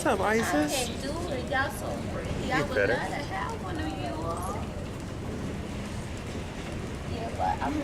up, Isis? I can't do it. Y'all so pretty. I would better. love to have one of you all. Yeah, but I'm.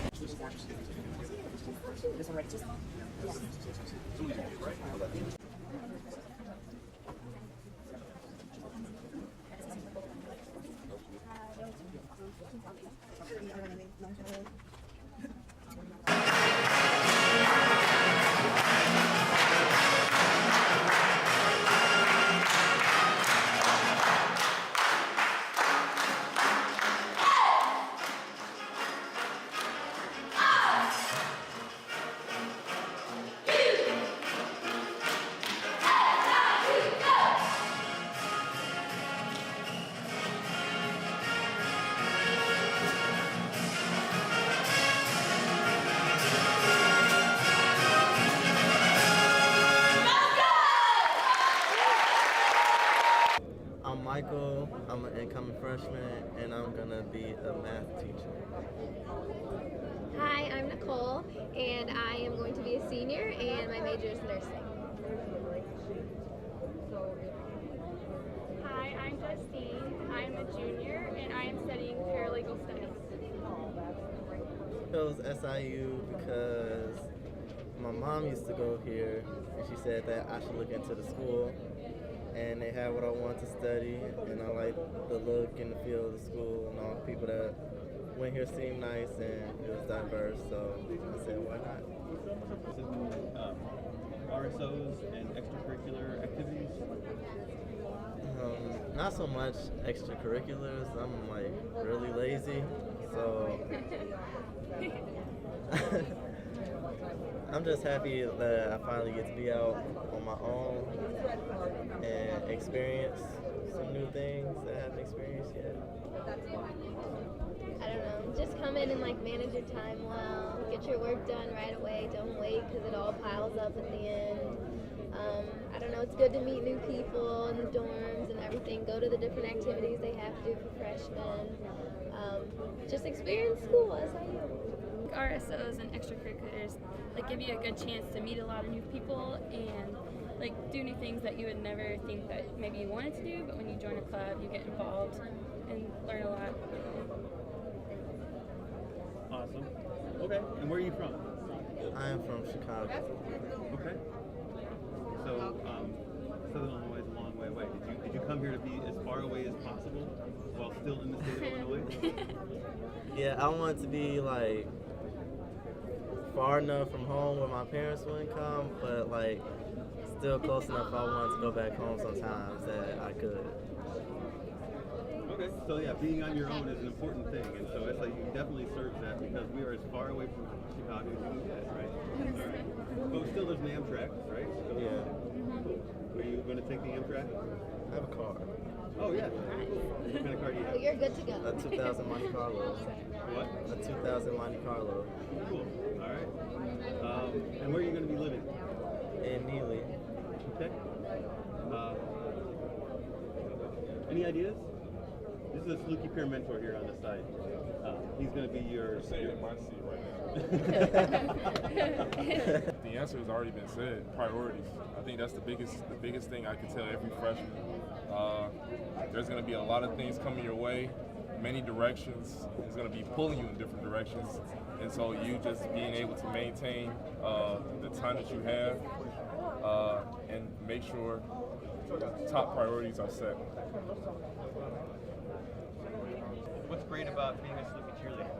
I'm Michael, I'm an incoming freshman, and I'm gonna be a math teacher. Hi, I'm Nicole, and I am going to be a senior, and my major is nursing. Hi, I'm Justine. I'm a junior, and I am studying paralegal studies. I chose SIU because my mom used to go here, and she said that I should look into the school. And they had what I wanted to study, and I like the look and the feel of the school, and all the people that went here seemed nice, and it was diverse, so I said, why not? RSOs and extracurricular activities? Not so much extracurriculars. I'm like really lazy, so I'm just happy that I finally get to be out on my own and experience some new things that I haven't experienced yet. I don't know, just come in and like manage your time well, get your work done right away, don't wait because it all piles up at the end. I don't know, it's good to meet new people in the dorms and everything, go to the different activities they have to do for freshmen. Just experience school as I am. RSOs and extracurriculars like give you a good chance to meet a lot of new people and like do new things that you would never think that maybe you wanted to do, but when you join a club you get involved and learn a lot. Awesome. Okay, and where are you from? I am from Chicago. Okay. So, Southern Illinois is a long way away. Did you come here to be as far away as possible while still in the state of Illinois? Yeah, I want to be like far enough from home where my parents wouldn't come, but like still close enough if I wanted to go back home sometimes that I could. Okay, so yeah, being on your own is an important thing, and so SIU definitely serves that because we are as far away from Chicago as we can get, right? All right. But still, there's an Amtrak, right? So, Yeah. Are you going to take the Amtrak? I have a car. Oh yeah. What kind of car do you Oh, have? you're good to go. A 2000 Monte Carlo. What? A 2000 Monte Carlo. Cool. All right. And where are you going to be living? In Neely. Okay. Any ideas? This is a Fluky peer mentor here on the side. He's going to be your. You're saying in my seat right now. The answer has already been said. Priorities. I think that's the biggest thing I can tell every freshman. There's going to be a lot of things coming your way, many directions. It's going to be pulling you in different directions, and so you just being able to maintain the time that you have and make sure top priorities are set. What's great about being a Fluky cheerleader?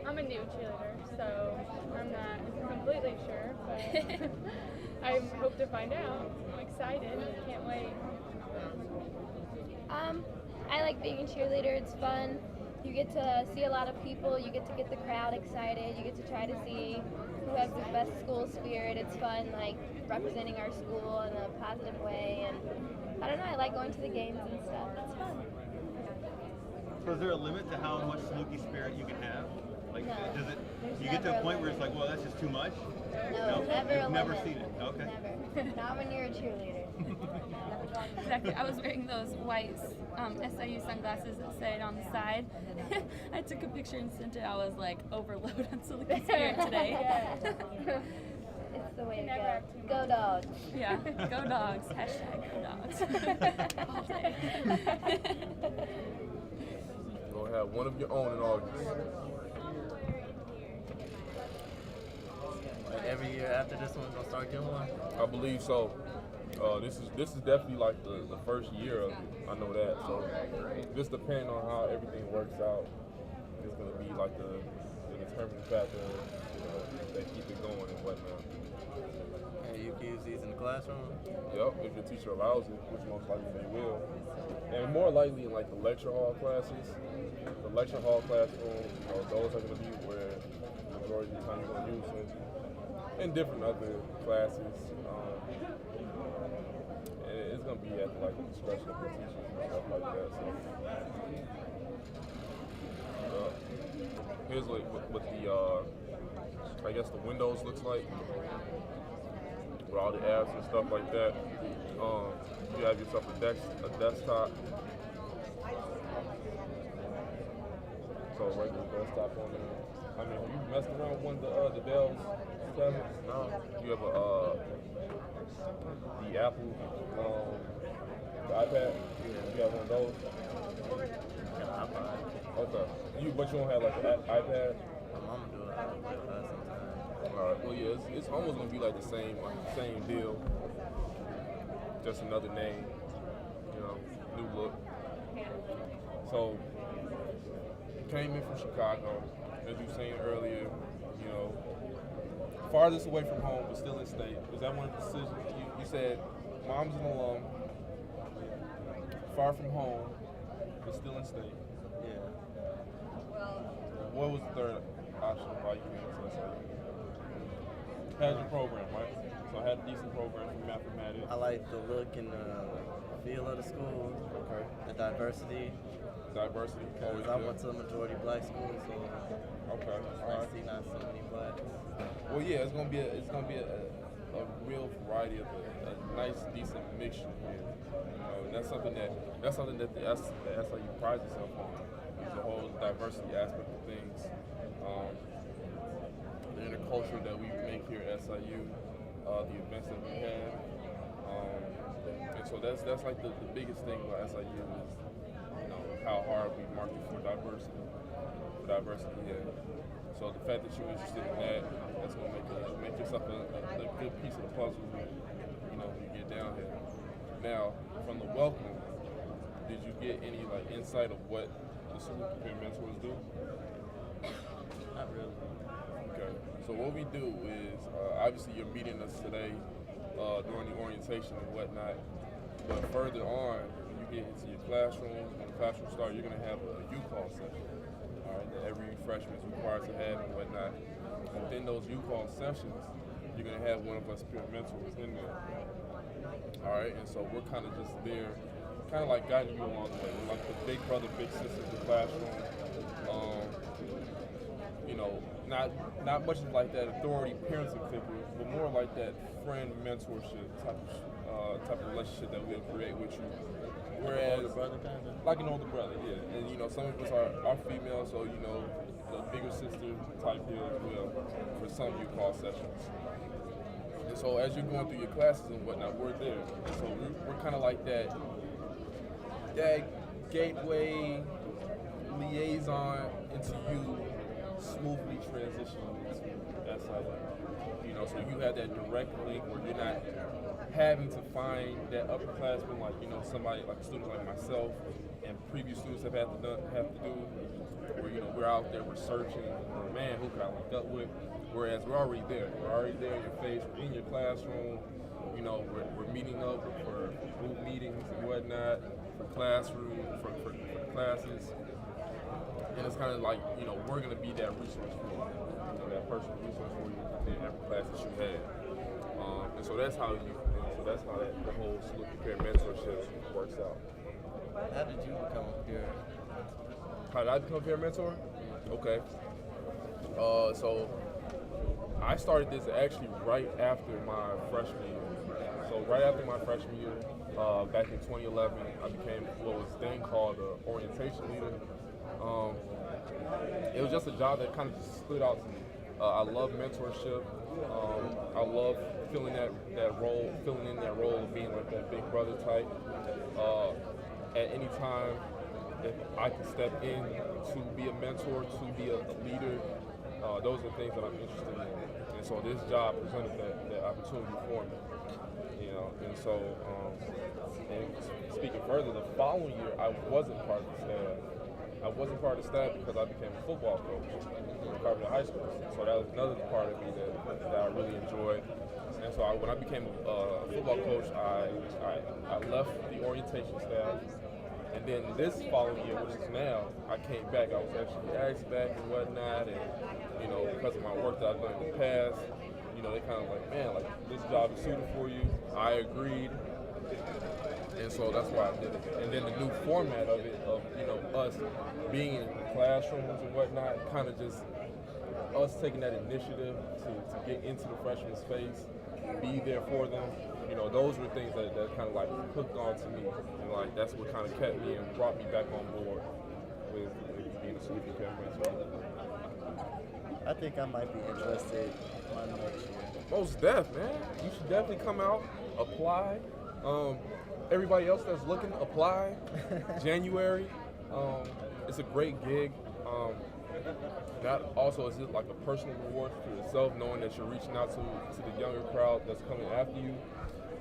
I'm a new cheerleader, so I'm not completely sure, but I hope to find out. I'm excited, can't wait. I like being a cheerleader, it's fun. You get to see a lot of people, you get to get the crowd excited, you get to try to see who has the best school spirit. It's fun, like, representing our school in a positive way, and I don't know, I like going to the games and stuff. It's fun. So is there a limit to how much Fluky spirit you can have? Like, No. does it? There's You get to never a a point where it's limit. like, well, that's just too much. No, never a You've never limit. seen it. Okay. Never. Not when you're a cheerleader. Exactly. I was wearing those white SIU sunglasses that said on the side. I took a picture and sent it. I was like, overload on Silicon Spirit today. It's the way to go. Go dogs. Yeah, go dogs. Hashtag go dogs. All day. You're going to have one of your own in August. Like every year after this one, gonna start getting one. I believe so. This is definitely like the first year of it. I know that. So just depending on how everything works out, it's gonna be like the determining factor. They keep it going and whatnot. And you can use these in the classroom. Yep, if your teacher allows it, which most likely they will. And more likely in like the lecture hall classes. The lecture hall classroom, those are gonna be where the majority of the time you're gonna use them. In different other classes. It's gonna be at like the discretion of the teachers and stuff like that. So here's like what the I guess the windows looks like with all the apps and stuff like that. You have yourself a desktop. So regular desktop on there. I mean, have you messed around with one of the Dell's tablets? No. You have the Apple, the iPad. You have one of those. Okay. But you don't have like an iPad. My mama do it. I'll play with her sometimes. All right. Well, yeah, it's almost gonna be like the same deal. Just another name. New look. So came in from Chicago, as you were saying earlier. Farthest away from home, but still in state. Was that one of the decisions? You said mom's an alum, far from home, but still in state. Yeah. What was the third option why you came to SIU? Had your program, right? So I had a decent program for mathematics. I like the look and the feel of the school. Okay. The diversity. Diversity. Because I went to a majority black school, so okay. I see not so many blacks. Well, yeah, it's gonna be a real variety of a nice, decent mixture here. And that's something that the SIU prides itself on. Is the whole diversity aspect of things. The interculture that we make here at SIU, the events that we have, and so that's like the biggest thing about SIU is how hard we market for diversity. Yeah. So the fact that you're interested in that's gonna make yourself a good piece of the puzzle when you get down here. Now, from the welcome, did you get any insight of what the Super Peer Mentors do? Not really. Okay. So what we do is obviously you're meeting us today during the orientation and whatnot, but further on, when you get into your classroom, when the classroom starts, you're gonna have a U-Call session. That every freshman is required to have and whatnot. And within those U-Call sessions, you're gonna have one of us peer mentors in there. All right, and so we're kind of just there, kind of like guiding you along the way. We're like the big brother, big sister in the classroom. Not much of like that authority parenting figure, but more like that friend mentorship type of relationship that we'll create with you. Whereas, older brother kind of? Like an older brother, yeah. And some of us are female, so the bigger sister type deal as well for some U-Call sessions. And so as you're going through your classes and whatnot, we're there. And so we're kind of like that gateway liaison into you smoothly transitioning into SIU. So you have that direct link where you're not having to find that upperclassman like somebody like a student like myself and previous students have to do, where we're out there, we're searching, man, who can I link up with? Whereas we're already there in your face, we're in your classroom, we're meeting up for group meetings and whatnot, for classroom, for classes, and it's kind of like we're gonna be that resource for you, that personal resource for you in every class that you have, and so that's how the whole Salute Peer mentorship works out. How did you become a peer? How did I become a peer mentor? Okay. So I started this actually right after my freshman year. So right after my freshman year, back in 2011, I became what was then called the orientation leader. It was just a job that kind of just stood out to me. I love mentorship. I love filling in that role of being like that big brother type. At any time, if I can step in to be a mentor, to be a leader, those are things that I'm interested in. And so this job presented that opportunity for me. You know, and so, and speaking further, the following year, I wasn't part of the staff. I wasn't part of the staff because I became a football coach at Carpenter High School. So that was another part of me that I really enjoyed. And so when I became a football coach, I left the orientation staff. And then this following year, which is now, I came back. I was actually asked back and whatnot. And, you know, because of my work that I've done in the past, you know, they kind of like, man, like, this job is suited for you. I agreed. And so that's why I did it. And then the new format of it, of, you know, us being in classrooms and whatnot, kind of just us taking that initiative to get into the freshman space, be there for them. You know, those were things that kind of like hooked on to me. And like, that's what kind of kept me and brought me back on board with being a sleeping campaign. I think I might be interested on next year. Most def, man. You should definitely come out, apply. Everybody else that's looking, apply. January. It's a great gig. That also is like a personal reward for yourself, knowing that you're reaching out to the younger crowd that's coming after you.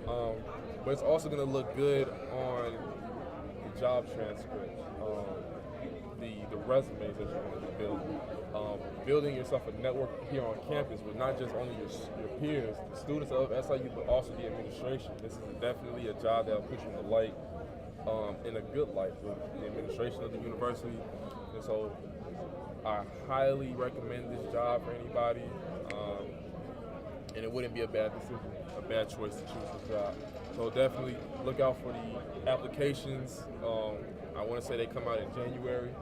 But it's also going to look good on the job transcript, the resumes that you're going to be building. Building yourself a network here on campus with not just only your peers, the students of SIU, but also the administration. This is definitely a job that will put you in the light, in a good light, with the administration of the university. And so I highly recommend this job for anybody, and it wouldn't be a bad decision, a bad choice to choose this job. So definitely look out for the applications. I want to say they come out in January.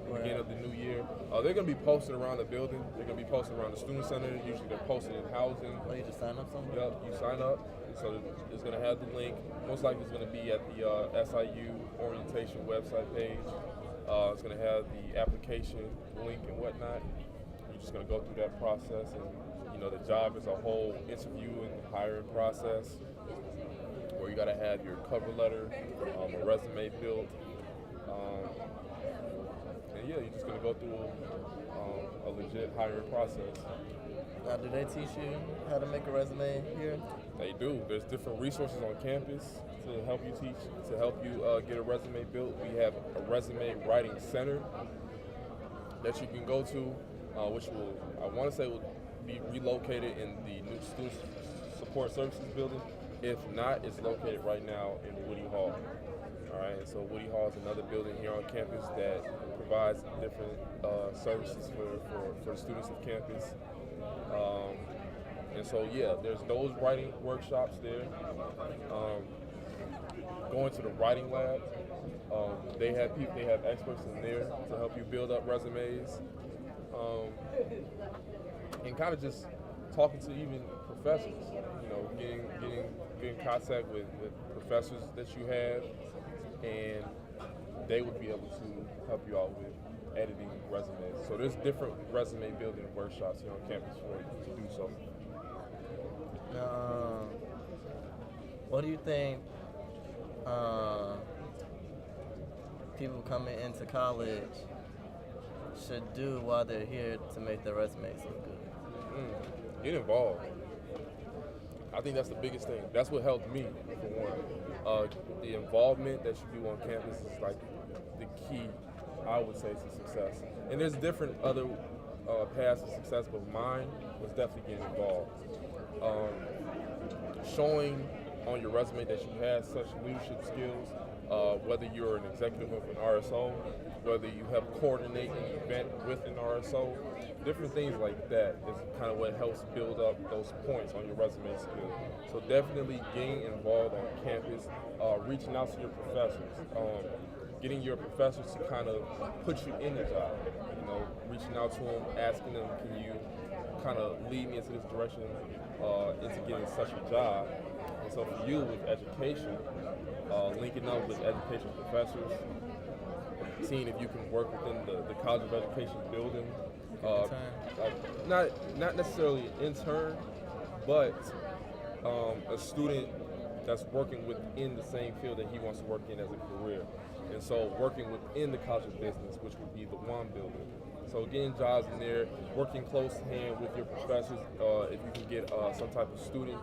Beginning of the new year. They're going to be posted around the building. They're going to be posted around the student center. Usually they're posted in housing. Oh, you just sign up somewhere? Yep, you sign up. And so it's going to have the link. Most likely it's going to be at the SIU orientation website page. It's going to have the application link and whatnot. You're just going to go through that process. And, you know, the job is a whole interview and hiring process where you got to have your cover letter, a resume built. And yeah, you're just going to go through a legit hiring process. Now, do they teach you how to make a resume here? They do. There's different resources on campus to help you teach, to help you get a resume built. We have a resume writing center that you can go to, which will, I want to say, will be relocated in the new Student Support Services building. If not, it's located right now in Woody Hall. All right, so Woody Hall is another building here on campus that provides different services for the students of campus. And so, yeah, there's those writing workshops there. Going to the writing lab, they have experts in there to help you build up resumes, and kind of just talking to even professors. You know, getting in contact with professors that you have, and they would be able to help you out with editing resumes. So there's different resume building workshops here on campus for you to do so. What do you think people coming into college should do while they're here to make their resumes look good? Get involved. I think that's the biggest thing. That's what helped me, for one. The involvement that you do on campus is like the key, I would say, to success. And there's different other paths to success, but mine was definitely getting involved. Showing on your resume that you have such leadership skills, whether you're an executive of an RSO, whether you help coordinate an event with an RSO, different things like that is kind of what helps build up those points on your resume skill. So definitely getting involved on campus, reaching out to your professors, getting your professors to kind of put you in the job, you know, reaching out to them, asking them, can you kind of lead me into this direction, into getting such a job. And so for you with education, linking up with education professors, seeing if you can work within the College of Education building, not necessarily an intern, but a student that's working within the same field that he wants to work in as a career. And so working within the College of Business, which would be the one building. So getting jobs in there, working close hand with your professors, if you can get some type of student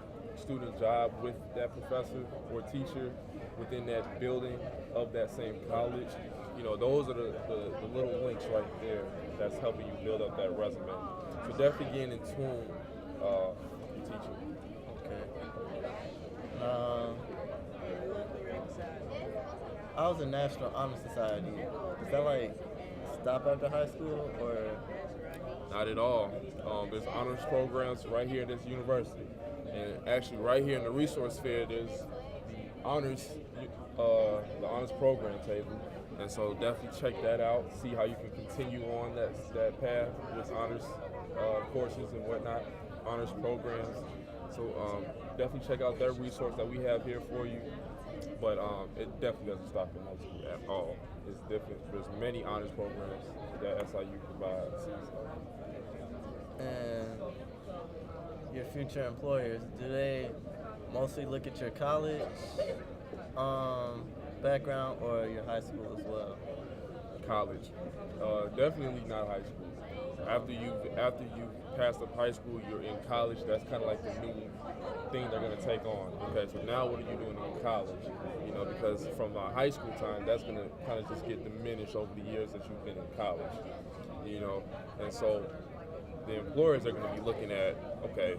job with that professor or teacher within that building of that same college, you know, those are the little links right there that's helping you build up that resume. So definitely getting in tune with teaching. Okay. I was in National Honor Society. Does that like stop after high school or? Not at all. There's honors programs right here at this university. And actually right here in the resource fair, there's the honors program table. And so definitely check that out, see how you can continue on that path with honors courses and whatnot, honors programs. So definitely check out that resource that we have here for you. But it definitely doesn't stop in high school at all. It's different. There's many honors programs that SIU provides. And your future employers, do they mostly look at your college background or your high school as well? College, definitely not high school. After you pass up high school, you're in college. That's kind of like the new thing they're gonna take on. Okay, so now what are you doing in college? You know, because from high school time, that's gonna kind of just get diminished over the years that you've been in college. You know, and so the employers are gonna be looking at, okay,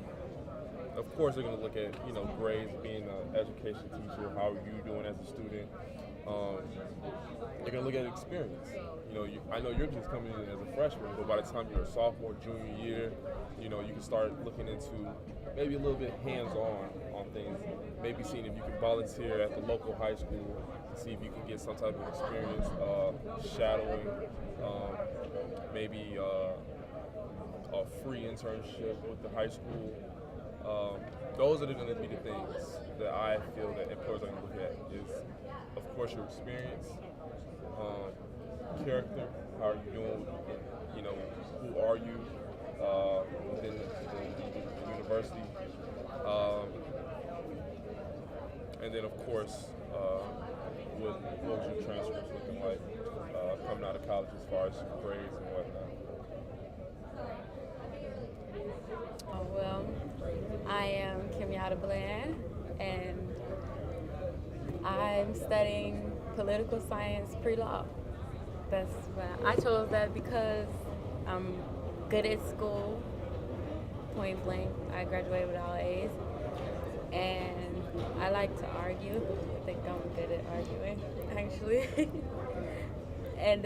of course they're gonna look at, you know, grades, being an education teacher, how are you doing as a student. They're gonna look at experience. You know, I know you're just coming in as a freshman, but by the time you're a sophomore, junior year, you know, you can start looking into maybe a little bit hands-on on things. Maybe seeing if you can volunteer at the local high school, see if you can get some type of experience, shadowing, maybe a free internship with the high school. Those are going to be the things that I feel that employers are going to look at is, of course, your experience, character, how are you doing, you know, who are you within the university, and then, of course, what was your transcripts looking like coming out of college as far as grades and whatnot? Oh, well, I am Kimyata Bland, and I'm studying political science pre-law. That's why I chose that because I'm good at school, point blank. I graduated with all A's, and I like to argue. I think I'm good at arguing, actually. And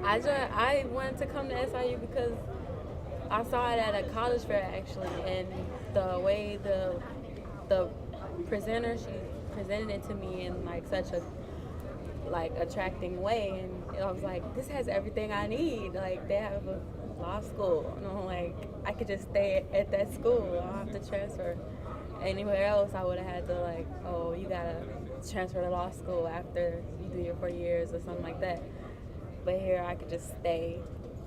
I wanted to come to SIU because I saw it at a college fair, actually, and the way the presenter, she presented it to me in like such a attracting way, and I was like, this has everything I need. Like, they have a law school, and I'm like, I could just stay at that school. I don't have to transfer anywhere else. I would have had to like, oh, you gotta transfer to law school after you do your 4 years or something like that. But here I could just stay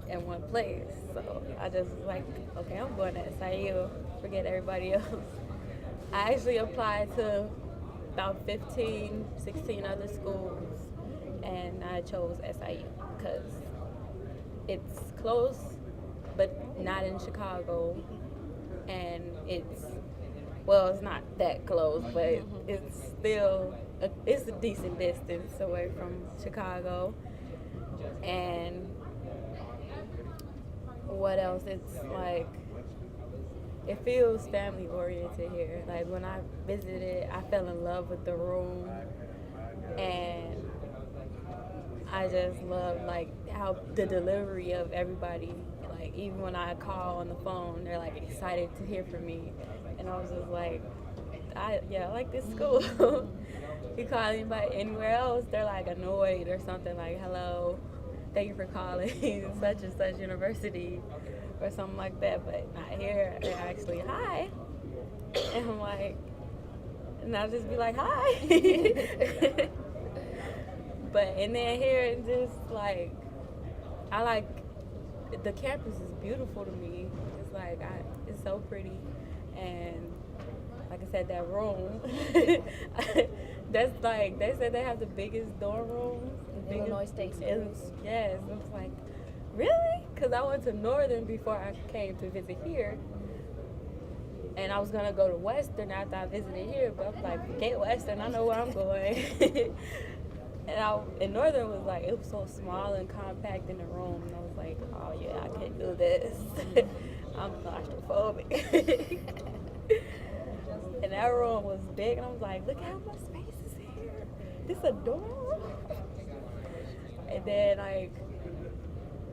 in one place. So I just was like, okay, I'm going to SIU, forget everybody else. I actually applied to about 15, 16 other schools, and I chose SIU because it's close, but not in Chicago, and it's not that close, but it's still, it's a decent distance away from Chicago. And what else? It's like, it feels family oriented here. Like, when I visited, I fell in love with the room, and I just love like how the delivery of everybody, like even when I call on the phone, they're like excited to hear from me, and I was just like, I like this school. You call anybody anywhere else, they're like annoyed or something, like hello, thank you for calling such and such university or something like that. But not here. They're actually, hi. And I'm like, and I'll just be like, hi. But and then here it's just like, I like, the campus is beautiful to me. It's like, it's so pretty. And like I said, that room, that's like, they said they have the biggest dorm rooms. Illinois State schools. Yes, I was like, really? Because I went to Northern before I came to visit here. And I was going to go to Western after I visited here, but I was like, forget Western, I know where I'm going. And Northern was like, it was so small and compact in the room. And I was like, oh yeah, I can't do this. I'm claustrophobic. And that room was big, and I was like, look how much space is here. This a dorm? And then like,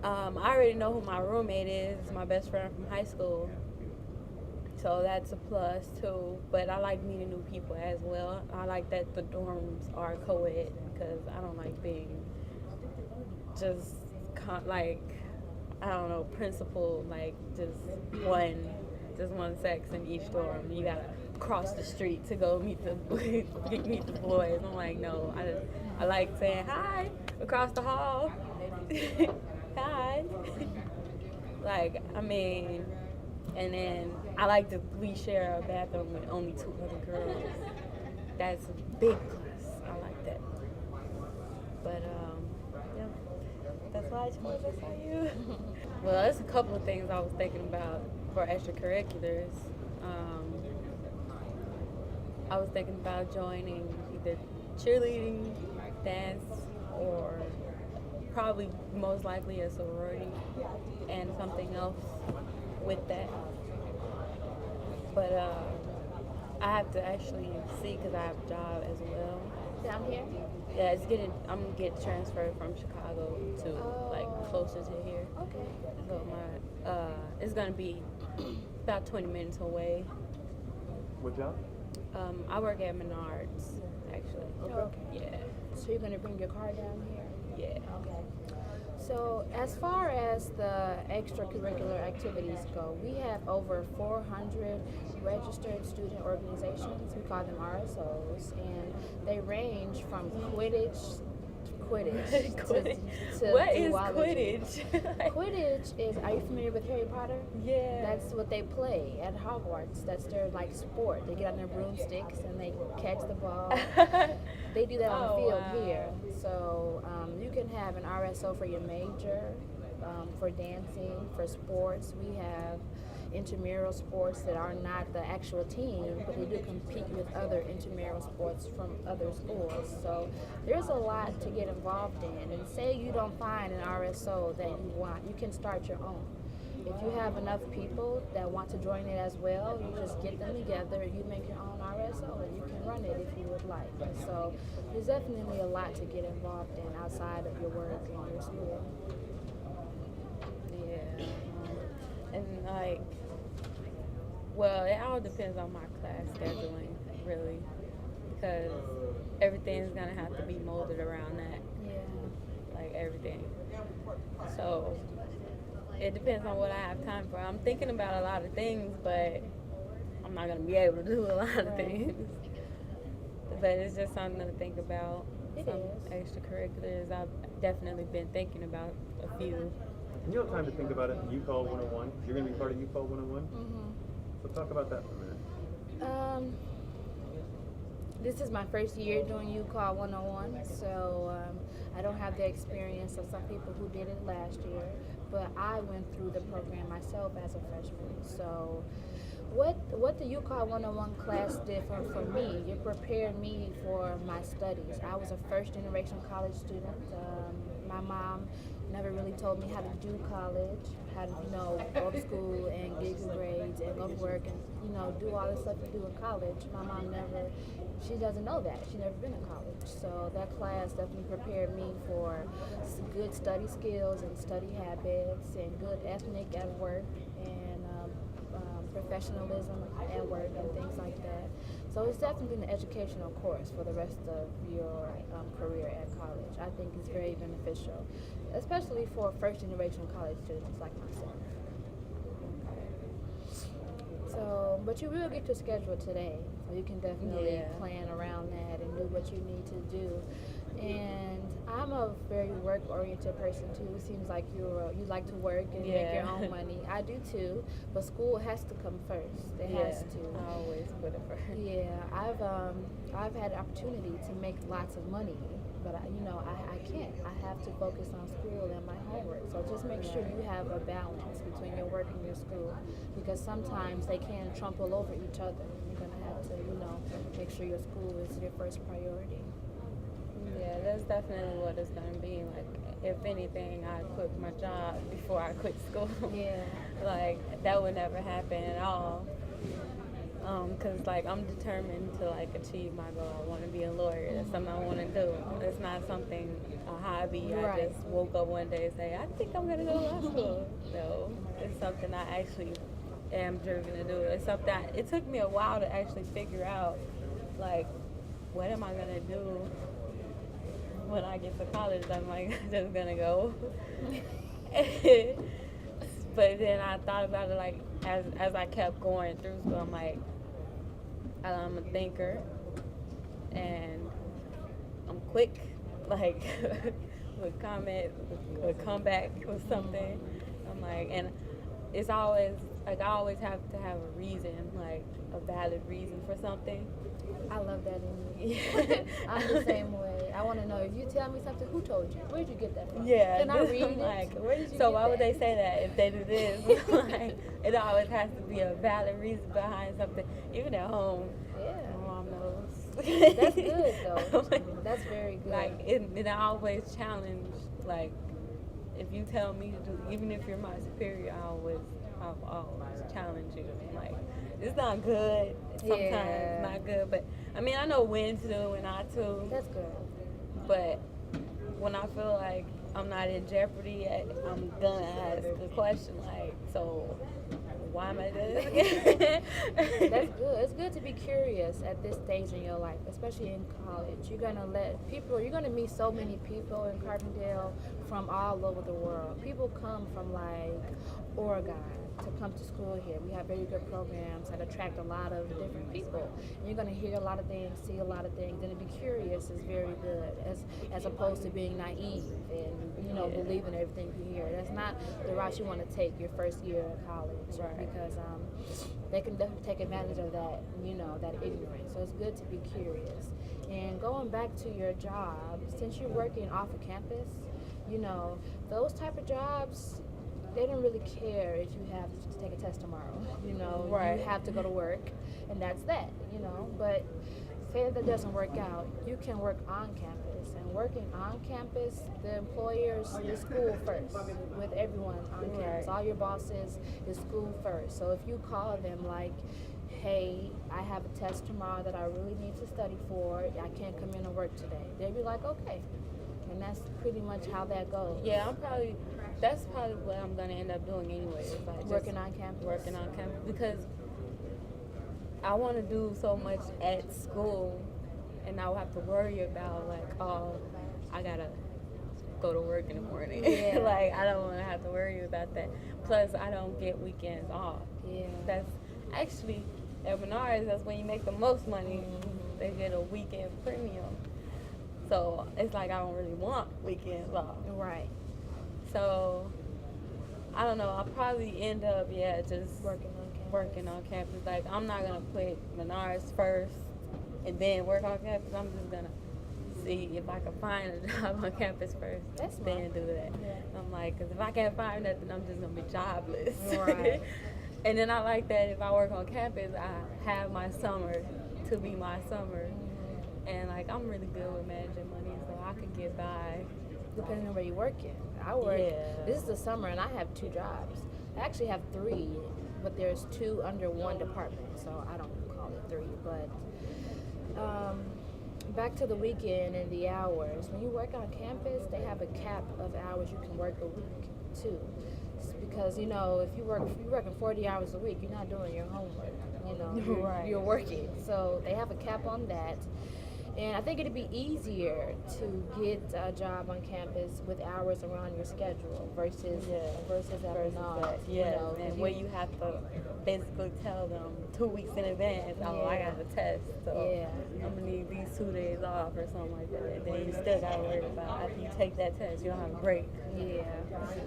I already know who my roommate is. It's my best friend from high school. So that's a plus too. But I like meeting new people as well. I like that the dorms are co-ed, because I don't like being just like, I don't know, principal, like just one sex in each dorm. You gotta cross the street to go meet the boys. I'm like, no, I like saying hi across the hall. Hi. Like, I mean, and then I like that we share a bathroom with only 2 other girls. That's a big plus. I like that. But yeah, that's why I chose SIU. Well, there's a couple of things I was thinking about for extracurriculars. I was thinking about joining either cheerleading, dance, or probably most likely a sorority and something else with that. But I have to actually see, because I have a job as well. Down here? Yeah, I'm gonna get transferred from Chicago to like closer to here. Okay. So it's gonna be about 20 minutes away. What job? I work at Menards, actually. Okay. Yeah. So you're gonna bring your car down here? Yeah. Okay. So as far as the extracurricular activities go, we have over 400 registered student organizations. We call them RSOs, and they range from Quidditch to What is zoology. Quidditch? Quidditch is, are you familiar with Harry Potter? Yeah. That's what they play at Hogwarts. That's their like sport. They get on their broomsticks and they catch the ball. They do that on the field here. So you can have an RSO for your major, for dancing, for sports. We have intramural sports that are not the actual team, but they do compete with other intramural sports from other schools. So there's a lot to get involved in. And say you don't find an RSO that you want, you can start your own. If you have enough people that want to join it as well, you just get them together and you make your own RSO and you can run it if you would like. So there's definitely a lot to get involved in outside of your work and your school. Yeah. And like, well, it all depends on my class scheduling, really, because everything's gonna have to be molded around that. Yeah. Like everything. So it depends on what I have time for. I'm thinking about a lot of things, but I'm not gonna be able to do a lot of things. But it's just something to think about. It Some is. extracurriculars. I've definitely been thinking about a few. And you'll have time to think about it in UCall 101. You're going to be part of UCall 101? Mm-hmm. So talk about that for a minute. This is my first year doing UCall 101, so I don't have the experience of some people who did it last year, but I went through the program myself as a freshman. So what the UCall 101 class did for me, it prepared me for my studies. I was a first generation college student. My mom never really told me how to do college, how to, go to school and get good grades and go to work and, do all the stuff you do in college. My mom she doesn't know that. She's never been in college. So that class definitely prepared me for good study skills and study habits and good ethnic at work and professionalism at work and things like that. So it's definitely an educational course for the rest of your career at college. I think it's very beneficial, especially for first generation college students like myself. So, but you will get your schedule today, so you can definitely plan around that and do what you need to do. And I'm a very work-oriented person too. It seems like you like to work and make your own money. I do too, but school has to come first. It has to. I always put it first. Yeah, I've had the opportunity to make lots of money, but I can't. I have to focus on school and my homework. So just make sure you have a balance between your work and your school, because sometimes they can trample over each other. You're gonna have to, make sure your school is your first priority. Yeah, that's definitely what it's gonna be. Like, if anything, I quit my job before I quit school. Yeah. Like, that would never happen at all. Cause like I'm determined to like achieve my goal. I want to be a lawyer. That's something I want to do. It's not something a hobby. Right. I just woke up one day and say I think I'm gonna go to law school. No, it's something I actually am driven to do. It's something it took me a while to actually figure out, like, what am I gonna do when I get to college? I'm like just gonna go. But then I thought about it like as I kept going through school. I'm like, I'm a thinker and I'm quick. Like would come back with something. I'm like, and it's always like I always have to have a reason, like a valid reason for something. I love that in you. I'm the same way. I want to know, if you tell me something, who told you? Where did you get that from? Yeah. Can I read I'm it? like, Where did you so get why that? would they say that if they do this? Like, it always has to be a valid reason behind something. Even at home, Yeah. my mom knows. That's good, though. That's very good. Like, it I always challenge, like, if you tell me to do, even if you're my superior, I'll always challenge you. Like, it's not good. Sometimes it's not good, but I mean, I know when to and not to. That's good. But when I feel like I'm not in jeopardy, I'm gonna ask a question like, so why am I doing this again? That's good. It's good to be curious at this stage in your life, especially in college. You're gonna meet so many people in Carbondale from all over the world. People come from like Oregon to come to school here. We have very good programs that attract a lot of different people. And you're going to hear a lot of things, see a lot of things, and to be curious is very good, as opposed to being naive and believing everything you hear. That's not the route you want to take your first year of college, right? Because they can definitely take advantage of that, that ignorance. So it's good to be curious. And going back to your job, since you're working off of campus, those type of jobs, they don't really care if you have to take a test tomorrow. Right. You have to go to work, and that's that. But say if that doesn't work out, you can work on campus. And working on campus, the employers, the school first, with everyone on campus. All your bosses is school first. So if you call them like, hey, I have a test tomorrow that I really need to study for, I can't come in and work today, they'd be like, okay. And that's pretty much how that goes. Yeah, that's probably what I'm gonna end up doing anyway. Is like Working on campus. Working on campus, because I want to do so much at school, and I will have to worry about like, oh, I gotta go to work in the morning. Yeah. Like, I don't want to have to worry about that. Plus, I don't get weekends off. Yeah. That's actually at Menards. That's when you make the most money. Mm-hmm. They get a weekend premium. So it's like I don't really want weekends off. Right. So I don't know. I'll probably end up just working on campus. Like, I'm not gonna put Menards first and then work on campus. I'm just gonna see if I can find a job on campus first. That's then smart. do that. Yeah. I'm like, because if I can't find nothing, I'm just gonna be jobless. Right. And then I like that if I work on campus, I have my summer to be my summer. And like, I'm really good with managing money, so I can get by. Depending on where you're working. This is the summer and I have 2 jobs. I actually have 3, but there's 2 under one department, so I don't call it 3. But back to the weekend and the hours. When you work on campus, they have a cap of hours you can work a week too. because if you're working 40 hours a week, you're not doing your homework. Right. You're working. So they have a cap on that. And I think it'd be easier to get a job on campus with hours around your schedule versus at not. And where you have to basically tell them 2 weeks in advance, I got a test, so I'm gonna need these 2 days off or something like that. And then you still gotta worry about after you take that test, you don't have a break. Yeah.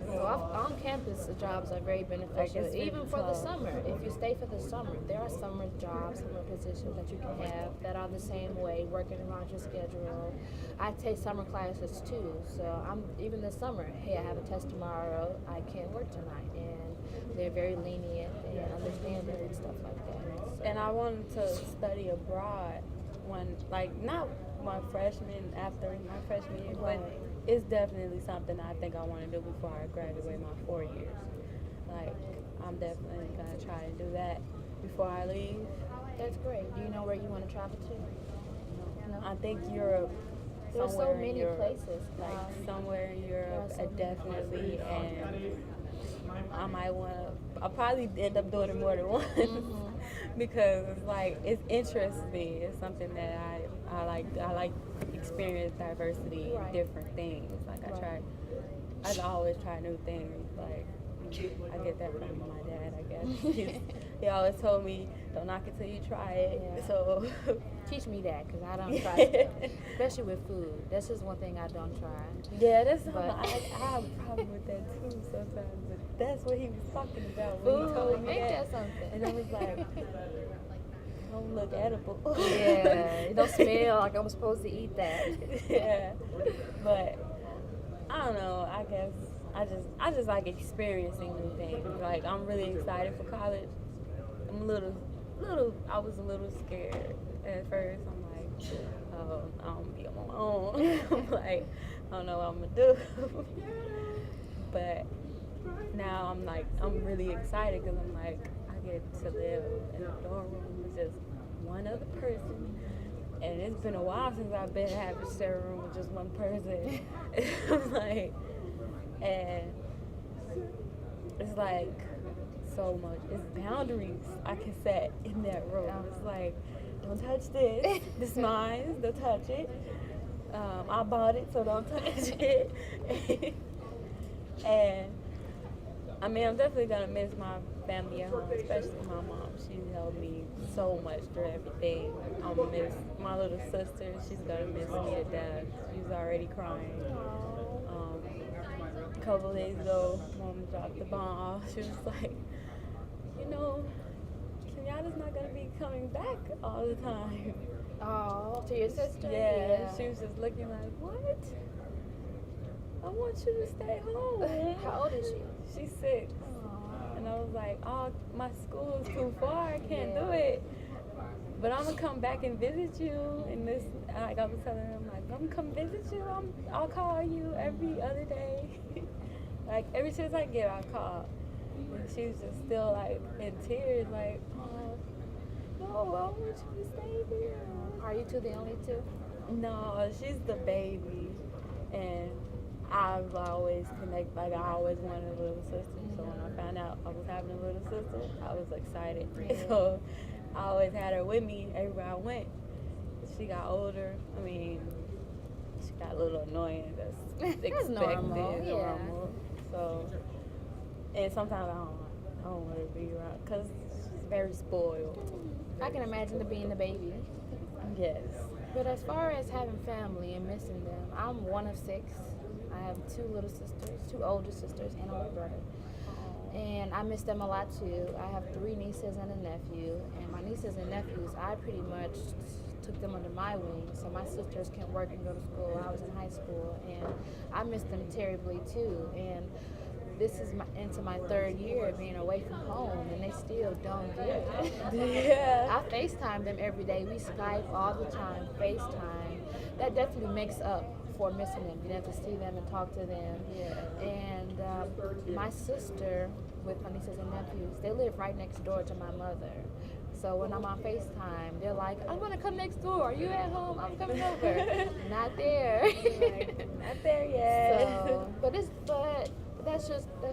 So on campus, the jobs are very beneficial, it's even really for the tough. summer. If you stay for the summer, there are summer jobs, summer positions that you can have that are the same way, working around your schedule. I take summer classes too, so even this summer, hey, I have a test tomorrow, I can't work tonight, and they're very lenient and understanding and stuff like that. So. And I wanted to study abroad not my freshman, after my freshman year, but it's definitely something I think I want to do before I graduate my 4 years. Like, I'm definitely going to try to do that before I leave. That's great. Do you know where you want to travel to? No. I think Europe. There's so many places. Somewhere in Europe, definitely, and I might want to. I'll probably end up doing it more than once because it interests me. It's something that I like. I like experience diversity, different things. I always try new things. Like, I get that from my dad, I guess. He always told me, don't knock it till you try it. Yeah. So teach me that, because I don't try stuff, especially with food. That's just one thing I don't try. Yeah, I have a problem with that too sometimes. But that's what he was talking about when he told me ain't that. that something? And I was like, don't look edible. Yeah, it don't smell like I'm supposed to eat that. Yeah, but I don't know. I guess I just like experiencing new things. Like, I'm really excited for college. I'm I was a little scared at first. I'm like, oh, I'm gonna be on my own. I'm like, I don't know what I'm gonna do. But now I'm really excited because I'm like, I get to live in a dorm room with just one other person. And it's been a while since I've been having to share a room with just one person. I'm like, and it's like so much. It's boundaries I can set in that room. It's like, don't touch this. This is mine. Don't touch it. I bought it, so don't touch it. And I mean, I'm definitely gonna miss my family at home, especially my mom. She helped me so much through everything. I'm gonna miss my little sister. She's gonna miss me to death. She's already crying. A couple days ago, Mom dropped the bomb off. She was like, Kenyatta's not gonna be coming back all the time. Oh, to your sister? Yeah. She was just looking like, what? I want you to stay home. How old is she? She's 6. And I was like, oh, my school is too far. I can't do it. But I'm going to come back and visit you. And this, I was telling her, I'm going to come visit you. I'll call you every other day. Like, every chance I get, I'll call. And she was just still, like, in tears, like, oh, no, I want you to stay here. Are you two the only two? No, she's the baby. And I've always I always wanted a little sister. So when I found out I was having a little sister, I was excited. So I always had her with me everywhere I went. She got older. I mean, she got a little annoying. That's expected. Normal. So, and sometimes I don't want her to be around because she's very spoiled. I can imagine being the baby. Yes. But as far as having family and missing them, I'm one of 6. I have 2 little sisters, 2 older sisters, and a little brother. And I miss them a lot too. I have 3 nieces and a nephew. And my nieces and nephews, I pretty much took them under my wing. So my sisters can work and go to school. I was in high school. And I miss them terribly too. And this is into my 3rd year of being away from home, and they still don't get it. Yeah. I FaceTime them every day. We Skype all the time, FaceTime. That definitely makes up for missing them. You have to see them and talk to them. Yeah. And my sister, with my nieces and nephews, they live right next door to my mother. So when I'm on FaceTime, they're like, I'm going to come next door. Are you at home? I'm coming over. Not there. Not there yet. So, but that's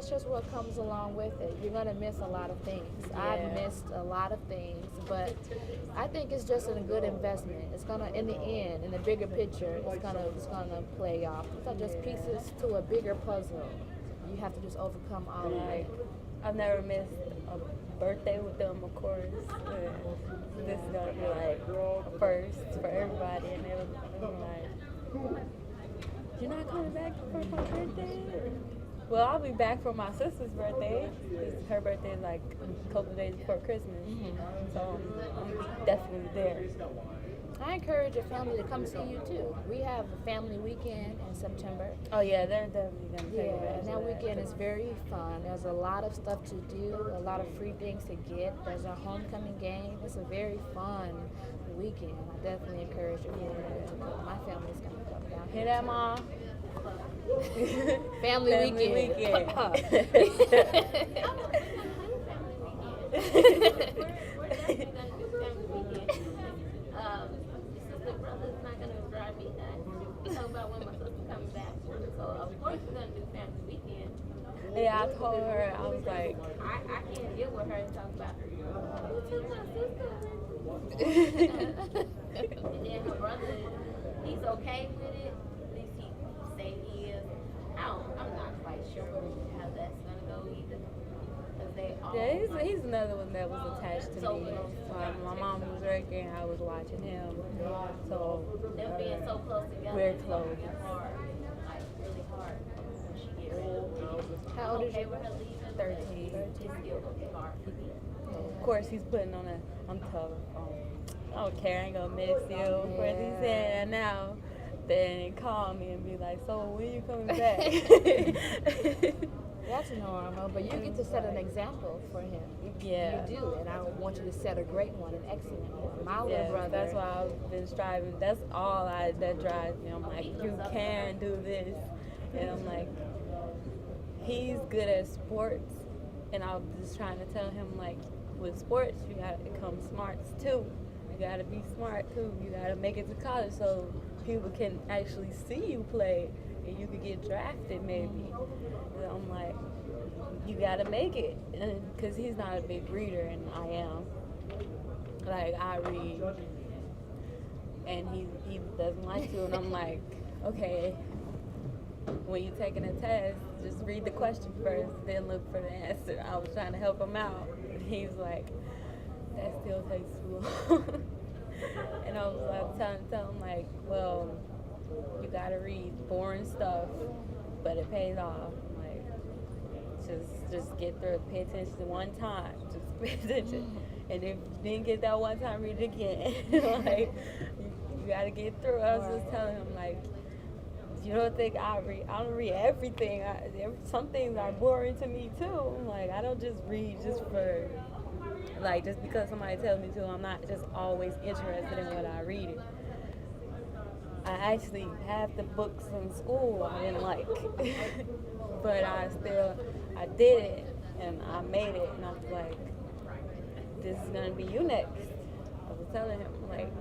just what comes along with it. You're gonna miss a lot of things. I've missed a lot of things, but I think it's just a good investment. It's gonna, in the end, in the bigger picture, it's gonna play off. It's not just pieces to a bigger puzzle. You have to just overcome all of it. I've never missed a birthday with them, of course. This is gonna be like a first for everybody, and they were like, "You're not coming back for my birthday?" Well, I'll be back for my sister's birthday. Her birthday is like a couple of days before Christmas, so I'm definitely there. I encourage your family to come see you too. We have a family weekend in September. Oh yeah, they're definitely gonna take advantage And that of weekend is very fun. There's a lot of stuff to do, a lot of free things to get. There's a homecoming game. It's a very fun weekend. I definitely encourage your family to come. My family's gonna come down. Hear that, Mom? Family weekend. Sister brother's not gonna drive me nuts. Talk about when my sister's coming back. So of course we're gonna do family weekend. Yeah, I told her, I was like, I can't deal with her and talk about who took my sister. And then her brother, he's okay with it. At least he say he is. I'm not quite sure how that's gonna go either. Cause they all yeah, he's another one that was attached to So me. close. My mom was working, I was watching him. So them being so close together. we're it's gonna close. be hard, like really hard when she get ready. How old is Okay your with her leaving? 13. It's still gonna be hard for me. Of course, he's putting on I'm telling him, I don't care, I ain't gonna miss you. Of course, he's saying that now. Then he call me and be like, so when you coming back? That's normal, but you get to set an example for him. Yeah. You do, and I want you to set a great one, an excellent one. My little Yeah, brother. that's why I've been striving. That's all that drives me. I'm like, you can do this. And I'm like, he's good at sports. And I was just trying to tell him, like, with sports, you gotta become smarts too. You gotta be smart too. You gotta make it to college so people can actually see you play and you could get drafted maybe. And I'm like, you gotta make it. Because he's not a big reader and I am. Like, I read and he doesn't like to, and I'm like, okay, when you're taking a test, just read the question first, then look for the answer. I was trying to help him out, and he's like, that still takes too long. And I was like, tell him like, well, you gotta read boring stuff, but it pays off. Like, just get through it, pay attention one time, just pay attention. And if you didn't get that one time, read it again. Like, you gotta get through. I was just telling him, like, you don't think I don't read everything. Some things are boring to me too. I'm like, I don't just read just for, like, just because somebody tells me to. I'm not just always interested in what I read. I actually have the books in school I didn't like, but I did it and I made it, and I was like, this is gonna be you next. I was telling him, like,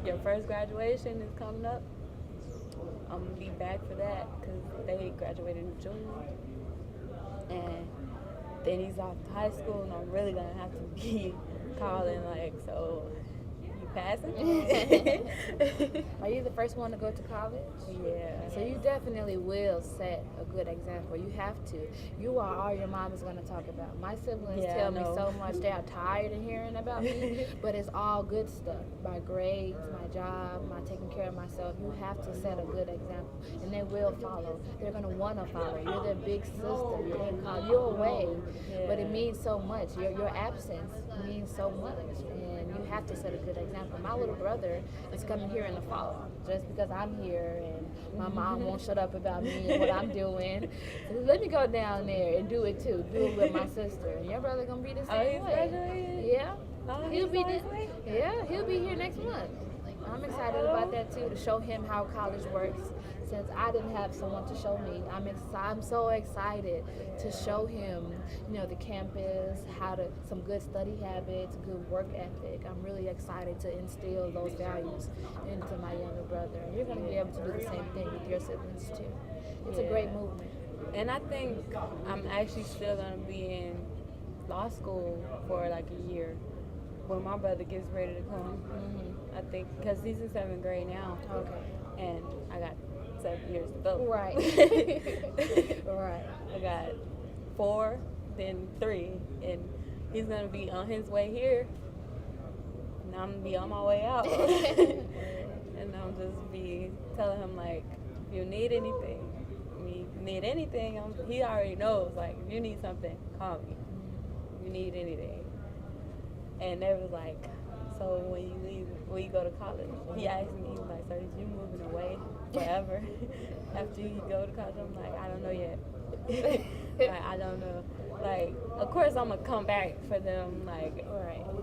your first graduation is coming up. I'm gonna be back for that because they graduated in June, and then he's off to high school, and I'm really gonna have to be calling, like, so you passing? Are you the first one to go to college? Yeah. So you definitely will set a good example. You have to. You are all your mom is going to talk about. My siblings Yeah, tell I me know. so much. They are tired of hearing about me, but it's all good stuff. My grades, my job, my taking care of myself. You have to set a good example, and they will follow. They're going to want to follow. You're their big sister. You're away, but it means so much. Your absence means so much, and you have to set a good example. My little brother is coming here in the fall just because I'm here and my mom won't shut up about me and what I'm doing. So let me go down there and do it too. Do it with my sister. And your brother gonna be the same he's way. graduating? Yeah. Oh, He'll he's be on his way? he'll be here next month. I'm excited about that too, to show him how college works. Since I didn't have someone to show me, I'm so excited to show him, the campus, some good study habits, good work ethic. I'm really excited to instill those values into my younger brother. And you're going to be able to do the same thing with your siblings too. It's a great movement. And I think I'm actually still gonna be in law school for like a year when my brother gets ready to come. I think because he's in 7th grade now. Okay. And I got 7 years to go. Right. Right. I got 4, then 3, and he's gonna be on his way here, and I'm gonna be on my way out. And I'm just be telling him like, if you need anything, he already knows. Like, if you need something, call me. If you need anything. And they was like, so when you go to college, he asked me, he was like, so is you moving away forever after you go to college? I'm like, I don't know yet. Like, I don't know. Like, of course I'm gonna come back for them, like,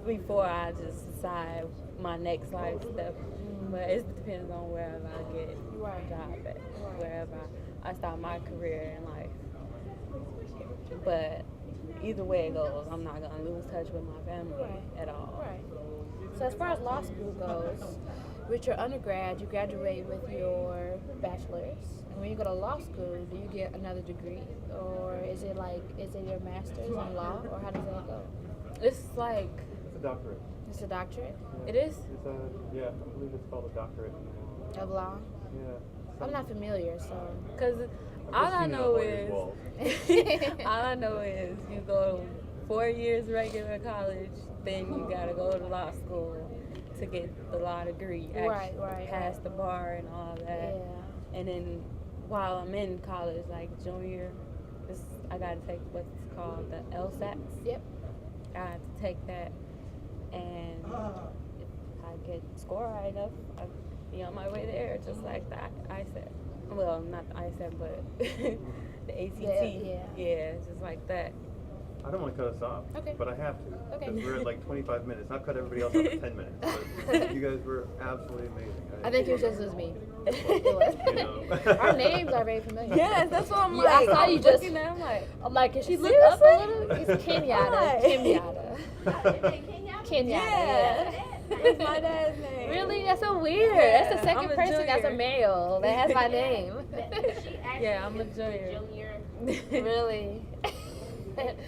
before I just decide my next life step. But it depends on wherever I get a job at, wherever I start my career in life. But either way it goes, I'm not gonna lose touch with my family at all. Right. So as far as law school goes, with your undergrad, you graduate with your bachelor's. And when you go to law school, do you get another degree? Or is it your master's in law? Or how does that go? It's like, It's a doctorate. It's a doctorate it is? It's I believe it's called a doctorate. of law? Yeah. I'm not familiar, so. Because all I know is, you go 4 years regular college, then you gotta go to law school to get the law degree, pass the bar and all that. Yeah. And then while I'm in college, like junior, I gotta take what's called the LSATs. Yep. I have to take that, and if I get score high enough, I'll be on my way there, just like the ISET. Well, not the ISET, but the ACT. Yeah, just like that. I don't want to cut us off, Okay. but I have to. Okay. Because we're at like 25 minutes. I've cut everybody else off at 10 minutes. But you guys were absolutely amazing. I think it was just as me. You know. Our names are very familiar. Yes, that's what I'm Yeah, like. I saw I'm you just- looking at him like, I'm like, can she look up a little? It's Kenyatta. Right. Kenyatta. Kenyatta. yeah, that's my dad's name. Really? That's so weird. Yeah, That's the second I'm a person that's a junior. male that has my name. She actually Yeah, I'm a is junior. Really?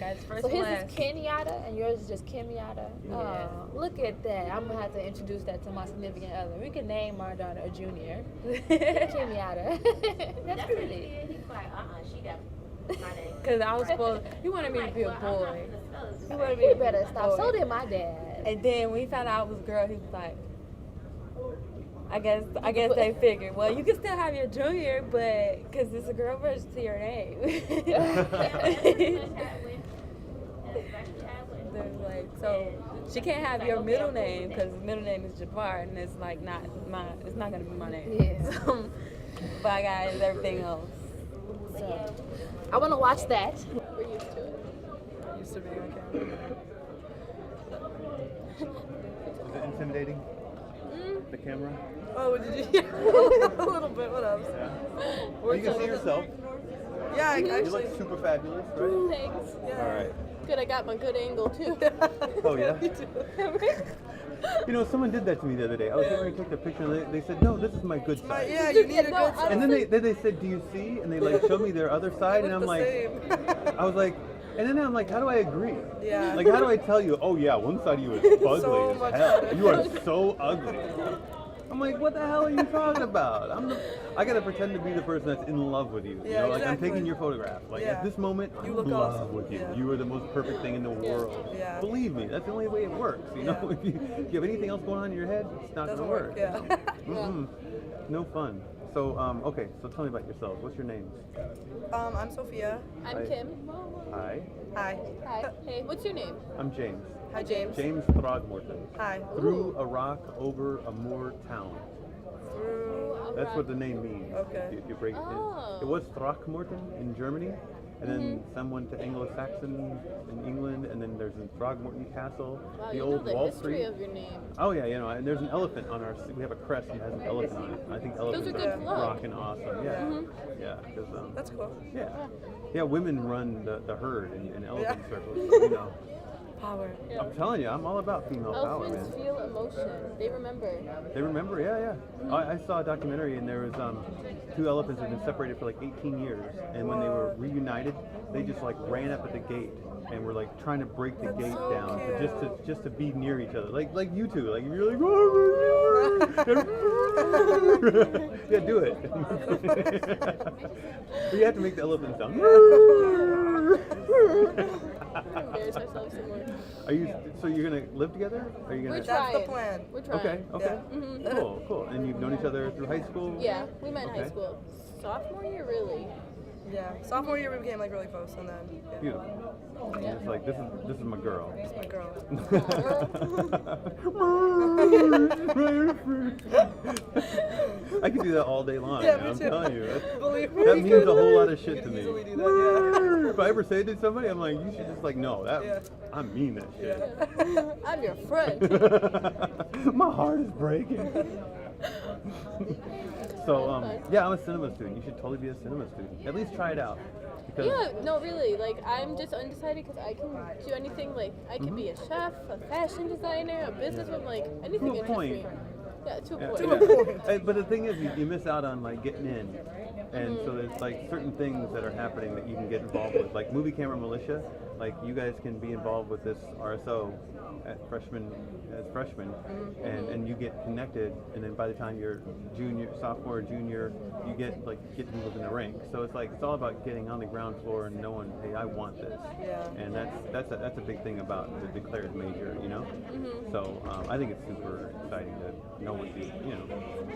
That's first So and his last. is Kenyatta and yours is just Kimyatta? Yeah. Oh, look at that. I'm going to have to introduce that to my significant other. We can name our daughter a junior. Kimyatta. That's That's what he pretty. did. He's like, she got my name. Because I was supposed, he wanted me to be a boy. He wanted me You to be better a stop. So boy. did my dad. And then when he found out I was a girl, he was like, I guess they figured, well, you can still have your junior, but because it's a girl version to your name. They're like, so she can't have your middle name because the middle name is Jabbar, and it's like it's not gonna be my name. Yeah. So, but I got everything else. So, I want to watch that. We're used to it. Used to being on camera. Was it intimidating? The camera? Oh, did you hear? A little bit. What else? Yeah. You can see yourself. Yeah, I You actually. look super fabulous, right? Thanks. All right. Good, I got my good angle too. Oh, yeah? You know, someone did that to me the other day. I was getting ready to take the picture, and they said, "No, this is my good side." Yeah, you need a good side. And then they said, "Do you see?" And they like showed me their other side, and I'm like, I was like, and then I'm like, how do I agree? Yeah. Like, how do I tell you? Oh yeah, one side of you is ugly So as much hell. better. You are so ugly. I'm like, what the hell are you talking about? I gotta pretend to be the person that's in love with you. You Yeah, know, like I'm exactly. taking your photograph. Like Yeah. at this moment, I'm You in look love awesome. with you. Yeah. You are the most perfect thing in the world. Yeah. Believe me, that's the only way it works. You know, Yeah. if you have anything else going on in your head, it's not Doesn't gonna work. Yeah. Mm-mm. No fun. So, okay, so tell me about yourselves. What's your names? I'm Sophia. Hi. I'm Kim. Hi. Hi. Hi. Hey, what's your name? I'm James. Hi, James. James Throgmorton. Hi. Through a rock over a moor town. Through. That's what the name means. Okay. If you break it was Throckmorton in Germany, and then some went to Anglo-Saxon in England, and then there's a Throgmorton Castle, Wow, the you old know the Wall history Street. of your name. Oh yeah, you know, and there's an elephant on our. We have a crest that has an elephant on it. I think elephants are good to love. rocking awesome. Yeah, yeah, because That's cool. yeah, women run the herd in elephant circles. So, you know. Power. I'm telling you, I'm all about female power, Elephants man. feel emotion. They remember. They remember, yeah. I saw a documentary, and there was two elephants that had been separated for like 18 years, and when they were reunited, they just like ran up at the gate and were like trying to break the gate down just to be near each other, like you two, like if you're like, yeah, do it. But you have to make the elephant sound. Embarrass ourselves some more. Are you? So you're gonna live together? Are you gonna? We're That's the trying. plan. We're trying. Okay. Cool. And you've known each other through high school? Yeah, we met in Okay. high school. Sophomore year, really? Yeah. Sophomore year we became like really close, and then Beautiful. And it's like this is my girl. it's my girl. I could do that all day long. Yeah, man, me I'm too. telling you. Believe me. That means a whole lot of You shit could to me. easily do that, If I ever say it to somebody, I'm like, you should just like, no, that Yeah. I mean that shit. I'm your friend. My heart is breaking. So, yeah, I'm a cinema student. You should totally be a cinema student. At least try it out. Because Yeah, no, really. Like, I'm just undecided because I can do anything. Like, I can be a chef, a fashion designer, a businesswoman, like anything To a interests point. me. Yeah, to a Yeah, point. yeah. But the thing is, you miss out on like getting in, and so there's like certain things that are happening that you can get involved with, like movie camera militia. Like you guys can be involved with this RSO as freshmen, and you get connected, and then by the time you're sophomore, junior, you get moved in the rank. So it's like it's all about getting on the ground floor and knowing, hey, I want this. Yeah. And that's a big thing about the declared major, you know. So I think it's super exciting to know what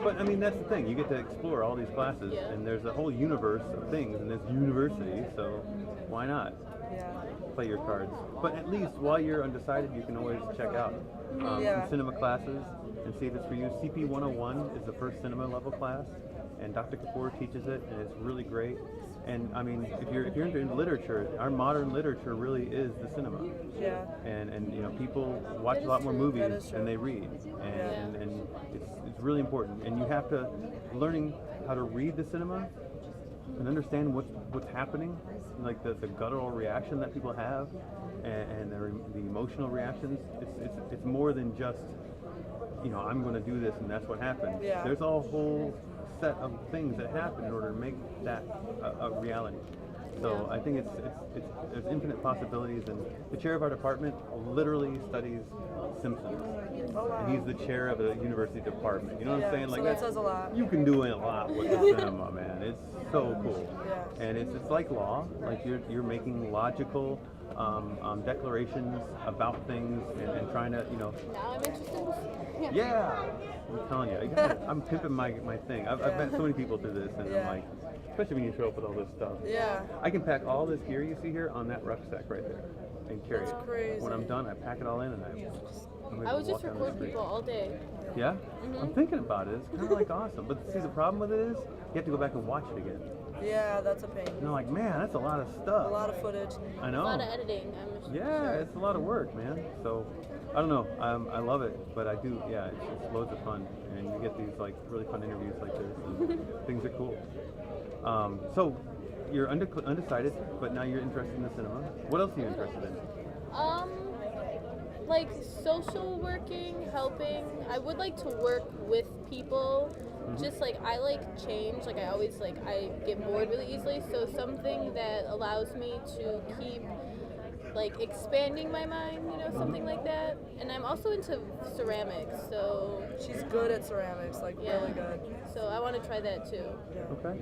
But I mean, that's the thing. You get to explore all these classes, Yeah. and there's a whole universe of things in this university. So why not Yeah. play your cards? But at least while you're undecided, you can always check out Yeah. some cinema classes and see if it's for you. CP 101 is the first cinema level class, and Dr. Kapoor teaches it, and it's really great. And I mean, if you're into literature, our modern literature really is the cinema. Yeah. And you know, people watch That a lot is more true. movies That is than true. they read, and Yeah. and it's really important. And you have to learning how to read the cinema and understand what's happening, like the guttural reaction that people have, and the emotional reactions. It's more than just, you know, I'm going to do this and that's what happened. Yeah. There's a whole set of things that happen in order to make that a reality. So I think it's there's infinite possibilities, and the chair of our department literally studies Simpsons. Oh wow. And he's the chair of a university department. You know what Yeah, I'm saying? so Like that says a lot. You can do a lot with the Yeah. cinema, man. It's so cool. Yeah. And it's like law. Like you're making logical declarations about things and trying to, you know. Now I'm interested. Yeah. I'm telling you, I'm pimping my thing. I've met so many people through this, and I'm Yeah. like, especially when you show up with all this stuff. Yeah. I can pack all this gear you see here on that rucksack right there and carry That's it. crazy. When I'm done, I pack it all in and I'm ready I to was just walk down the recording street. people all day. Yeah? I'm thinking about it. It's kind of like awesome. But see, the problem with it is you have to go back and watch it again. Yeah, that's a pain. And I'm like, man, that's a lot of stuff. A lot of footage. I A know. lot of editing. I'm Yeah, sure. it's a lot of work, man. So, I don't know. I love it, but I do. Yeah, it's loads of fun, and you get these like really fun interviews like this. And things are cool. So, you're undecided, but now you're interested in the cinema. What else are you interested in? Like social working, helping. I would like to work with people. Just like I like change. Like I always I get bored really easily. So something that allows me to keep like expanding my mind, you know, something like that. And I'm also into ceramics, so She's good at ceramics, like Yeah. really good. so I want to try that too. Okay.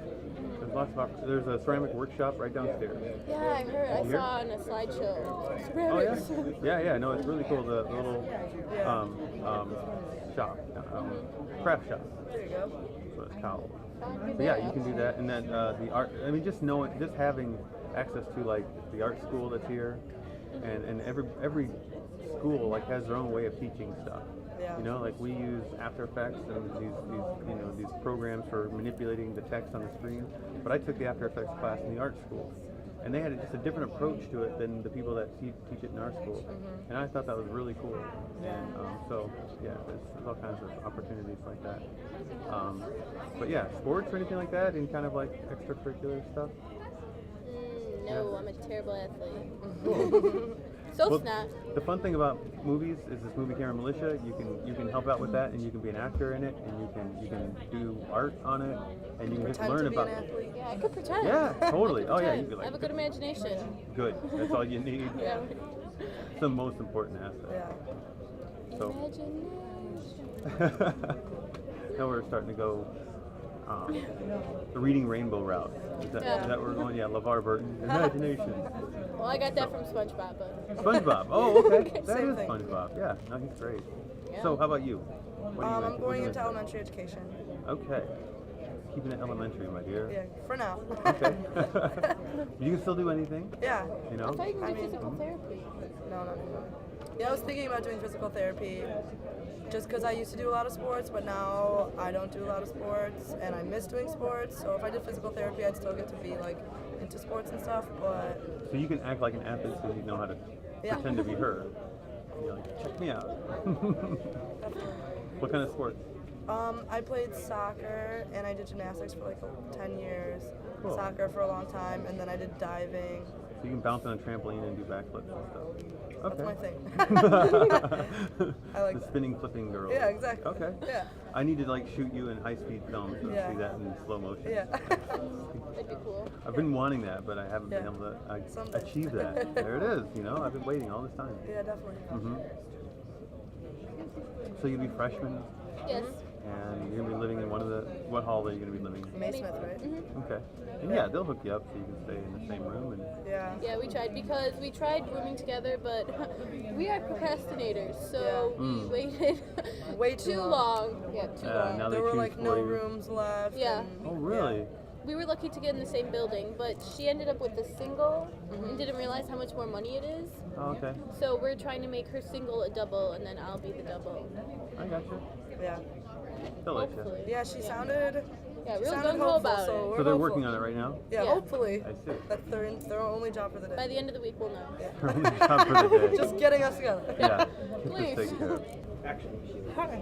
There's lots of there's a ceramic workshop right downstairs. Yeah, I heard. I Here? saw on a slideshow. Oh Ceramics. yeah. No, it's really cool. The little shop, craft shop. There you go. That's what it's called. So yeah, you can do that, and then the art. I mean, just having access to like the art school that's here, and every school like has their own way of teaching stuff. Yeah. You know, like we use After Effects and these programs for manipulating the text on the screen. But I took the After Effects class in the art school, and they had just a different approach to it than the people that teach it in our school. And I thought that was really cool. And so yeah, there's all kinds of opportunities like that. But yeah, sports or anything like that, and kind of like extracurricular stuff. No, I'm a terrible athlete. Cool. So Well, snap. the fun thing about movies is this movie camera militia. You can help out with that, and you can be an actor in it, and you can do art on it, and you can just Pretend learn to be about an it. athlete. Yeah, I could pretend. Yeah, totally. I could Oh yeah, pretend. you'd be I have a like good imagination. good. That's all you need. Yeah. It's the most important aspect. Yeah. So Imagination. now we're starting to go the reading rainbow route. Is that where we're going? Yeah, LeVar Burton. Imagination. Well, I got that from SpongeBob, but. SpongeBob. Oh, okay. That Same is thing. SpongeBob. Yeah, no, he's great. Yeah. So, how about you? What are you I'm going into what elementary education. are you Okay. Keeping it elementary, my dear. Yeah, for now. Okay. You can still do anything, Yeah. you I know? thought you were I doing mean- physical therapy. No. Yeah, I was thinking about doing physical therapy just because I used to do a lot of sports, but now I don't do a lot of sports and I miss doing sports. So if I did physical therapy, I'd still get to be like into sports and stuff, but So you can act like an athlete because you know how to Yeah. pretend to be her. And you're like, check me out. What kind of sports? I played soccer and I did gymnastics for like 10 years, Cool. soccer for a long time, and then I did diving. So you can bounce on a trampoline and do backflips and stuff. That's Okay. my thing. I like the that. spinning, flipping girl. Yeah, exactly. Okay. Yeah. I need to like shoot you in high-speed film to Yeah. see that in slow motion. Yeah. That'd be cool. I've been wanting that, but I haven't been Yeah. able to Someday. achieve that. There it is. You know, I've been waiting all this time. Yeah, definitely. hmm So you'll be freshmen, Yes. and you're gonna be living in what hall are you gonna be living in? Maysmith, right? Okay. And yeah, they'll hook you up so you can stay in the same room and. Yeah. Yeah, we tried rooming together, but we are procrastinators, so Yeah. we waited Way too too long. Yeah, too long. Now they There were choose like for no you. rooms left. Yeah. and- Oh really? We were lucky to get in the same building, but she ended up with a single and didn't realize how much more money it is. Oh, okay. So we're trying to make her single a double, and then I'll be the double. I got you. Yeah. They'll let you. Hopefully. Yeah, she sounded. Yeah, she real sounded gung ho hopeful, about so it. we're So they're hopeful. working on it right now. Yeah, Yeah. hopefully. I see. That's their only job for the day. By the end of the week, we'll know. Time for the day. Just getting us together. Yeah. Please. Just taken care of. Action. Hi,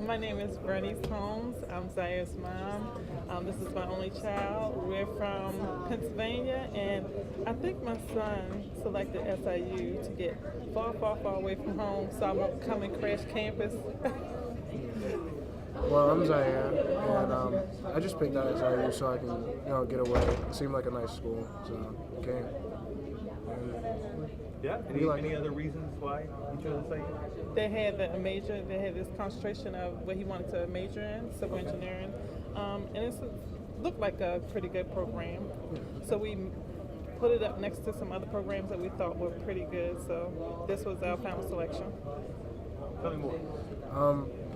my name is Bernice Holmes. I'm Zaya's mom. This is my only child. We're from Pennsylvania, and I think my son selected SIU to get far, far, far away from home, so I won't come and crash campus. Well, I'm Zaire, and I just picked out SIU so I can, get away. It seemed like a nice school, so I came. Yeah. Any other reasons why you chose SIU? They had a major. They had this concentration of what he wanted to major in, civil engineering, and it looked like a pretty good program. So we put it up next to some other programs that we thought were pretty good. So this was our final selection. Tell me more.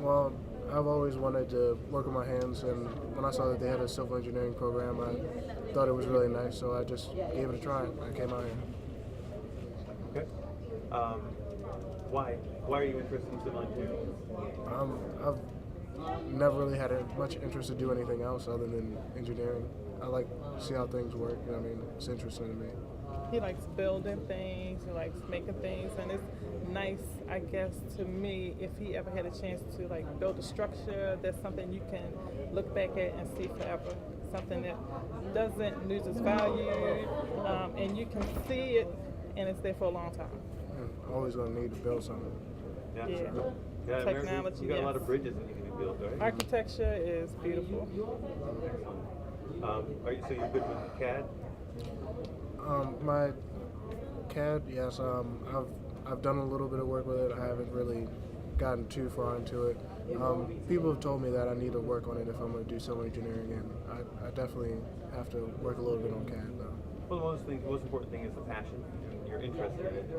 Well, I've always wanted to work with my hands, and when I saw that they had a civil engineering program, I thought it was really nice, so I just gave it a try. I came out here. Okay. Why? Why are you interested in civil engineering? I've never really had much interest to do anything else other than engineering. I like to see how things work. It's interesting to me. He likes building things, he likes making things, and it's nice, I guess, to me, if he ever had a chance to build a structure that's something you can look back at and see forever, something that doesn't lose its value, and you can see it, and it's there for a long time. Always gonna need to build something. Yeah. Yeah, Technology, you got a lot yes. of bridges that need to be built, right? Architecture is beautiful. So you're good with CAD? My CAD, yes. I've done a little bit of work with it. I haven't really gotten too far into it. People have told me that I need to work on it if I'm going to do civil engineering, and I definitely have to work a little bit on CAD though. Well, the most important thing is the passion. You're interested in it.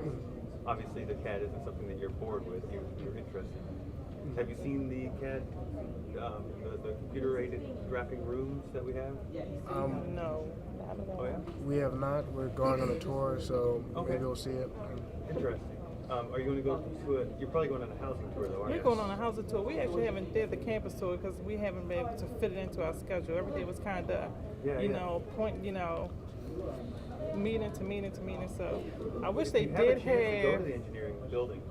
Obviously, the CAD isn't something that you're bored with. You're interested in. Have you seen the CAD, the computer-aided graphic rooms that we have? No, not at all. Oh yeah. We have not. We're going on a tour, so Okay. maybe we'll see it. Interesting. Are you going to go to a? You're probably going on a housing tour, though, aren't We're you? going on a housing tour. We actually haven't did the campus tour because we haven't been able to fit it into our schedule. Everything was kind of, meeting to meeting to meeting. So I wish they You have a did chance to go to have. the engineering building